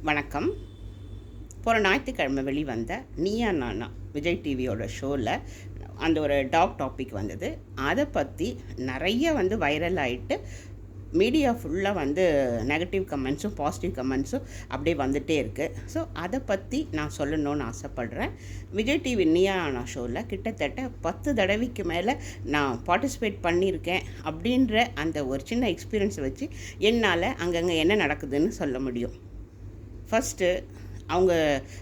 வணக்கம். போன ஞாயிற்றுக்கிழமை வெளிவந்த நீயா நானா விஜய் டிவியோட ஷோவில் அந்த ஒரு டாக் டாபிக் வந்தது. அதை பற்றி நிறைய வைரல் ஆகிட்டு மீடியா ஃபுல்லாக நெகட்டிவ் கமெண்ட்ஸும் பாசிட்டிவ் கமெண்ட்ஸும் அப்படியே வந்துகிட்டே இருக்குது. ஸோ அதை பற்றி நான் சொல்லணும்னு ஆசைப்பட்றேன். விஜய் டிவி நீயா நானா ஷோவில் கிட்டத்தட்ட 10 தடவைக்கு மேலே நான் பார்ட்டிசிபேட் பண்ணியிருக்கேன். அப்படின்ற அந்த ஒரு சின்ன எக்ஸ்பீரியன்ஸை வச்சு என்னால் அங்கங்கே என்ன நடக்குதுன்னு சொல்ல முடியும். ஃபஸ்ட்டு அவங்க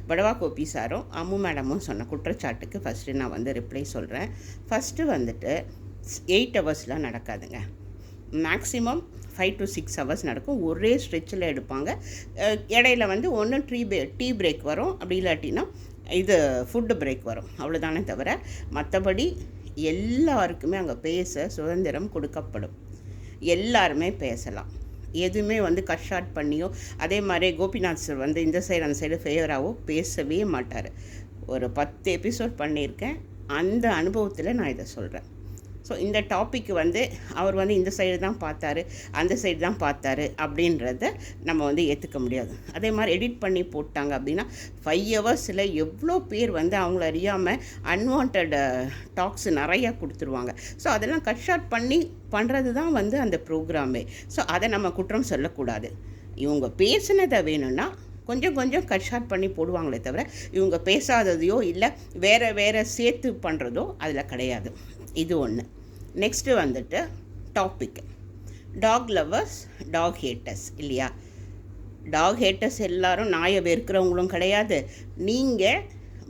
படவா கோபி சாரும் அம்மு மேடமும் சொன்ன குற்றச்சாட்டுக்கு ஃபஸ்ட்டு நான் ரிப்ளை சொல்கிறேன். ஃபஸ்ட்டு 8 ஹவர்ஸ்லாம் நடக்காதுங்க. மேக்ஸிமம் 5 to 6 ஹவர்ஸ் நடக்கும். ஒரே ஸ்ட்ரெச்சில் எடுப்பாங்க. இடையில ஒன்று டீ பிரேக் வரும், அப்படி இல்லாட்டினா ஃபுட்டு பிரேக் வரும். அவ்வளோதானே தவிர மற்றபடி எல்லாருக்குமே அங்கே பேச சுதந்திரம் கொடுக்கப்படும். எல்லாருமே பேசலாம். எதுவுமே கட் ஷார்ட் பண்ணியோ, அதே மாதிரி கோபிநாத் சார் இந்த சைடு அந்த சைடு ஃபேவராகவோ பேசவே மாட்டார். ஒரு 10 எபிசோட் பண்ணியிருக்கேன். அந்த அனுபவத்தில் நான் இதை சொல்கிறேன். ஸோ இந்த டாபிக் அவர் இந்த சைடு தான் பார்த்தாரு, அந்த சைடு தான் பார்த்தாரு அப்படின்றத நம்ம ஏற்றுக்க முடியாது. அதே மாதிரி எடிட் பண்ணி போட்டாங்க அப்படின்னா 5 ஹவர்ஸில் எவ்வளோ பேர் அவங்கள அறியாமல் அன்வான்ட் டாக்ஸ் நிறையா கொடுத்துருவாங்க. ஸோ அதெல்லாம் கட் ஷார்ட் பண்ணி பண்ணுறது தான் அந்த ப்ரோக்ராமே. ஸோ அதை நம்ம குற்றம் சொல்லக்கூடாது. இவங்க பேசினதை வேணும்னா கொஞ்சம் கட் ஷார்ட் பண்ணி போடுவாங்களே தவிர இவங்க பேசாததையோ இல்லை வேறு சேர்த்து பண்ணுறதோ அதில் கிடையாது. இது ஒன்று. Next topic dog lovers, dog haters இல்லையா? டாக் ஹேட்டர்ஸ் எல்லாரும் நாயை வெறுக்கிறவங்களும் கிடையாது. நீங்கள்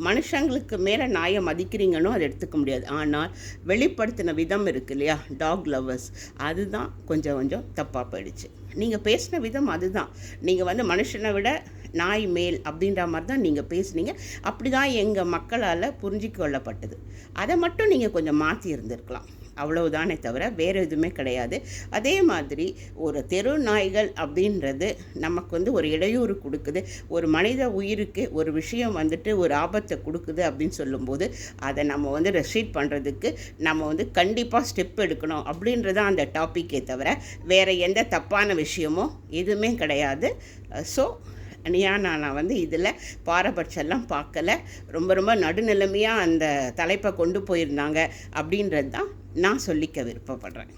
மனுஷங்களுக்கு மேலே நாயை மதிக்கிறீங்கன்னு அதை எடுத்துக்க முடியாது. ஆனால் வெளிப்படுத்தின விதம் இருக்குது இல்லையா, டாக் லவ்வர்ஸ், அதுதான் கொஞ்சம் தப்பாக போயிடுச்சு. நீங்கள் பேசின விதம் அதுதான். நீங்கள் மனுஷனை விட நாய் மேல் அப்படின்ற மாதிரி தான் நீங்கள் பேசுனீங்க. அப்படி தான் எங்கள் மக்களால் புரிஞ்சிக்கொள்ளப்பட்டது. அதை மட்டும் நீங்கள் கொஞ்சம் மாற்றி இருந்திருக்கலாம். அவ்வளவுதானே தவிர வேறு எதுவுமே கிடையாது. அதே மாதிரி ஒரு தெரு நாய்கள் அப்படின்றது நமக்கு ஒரு இடையூறு கொடுக்குது. ஒரு மனித உயிருக்கு ஒரு விஷயம் ஒரு ஆபத்தை கொடுக்குது அப்படின்னு சொல்லும்போது அதை நம்ம ரெஸ்ட்ரிக்ட் பண்ணுறதுக்கு நம்ம கண்டிப்பாக ஸ்டெப் எடுக்கணும் அப்படின்றது அந்த டாப்பிக்கே தவிர வேறு எந்த தப்பான விஷயமோ எதுவுமே கிடையாது. ஸோ நான் இதில் பாரபட்சம்லாம் பார்க்கல. ரொம்ப நடுநிலைமையாக அந்த தலைப்பை கொண்டு போயிருந்தாங்க அப்படின்றது தான் நான் சொல்லிக்க விருப்பப்படுறேன்.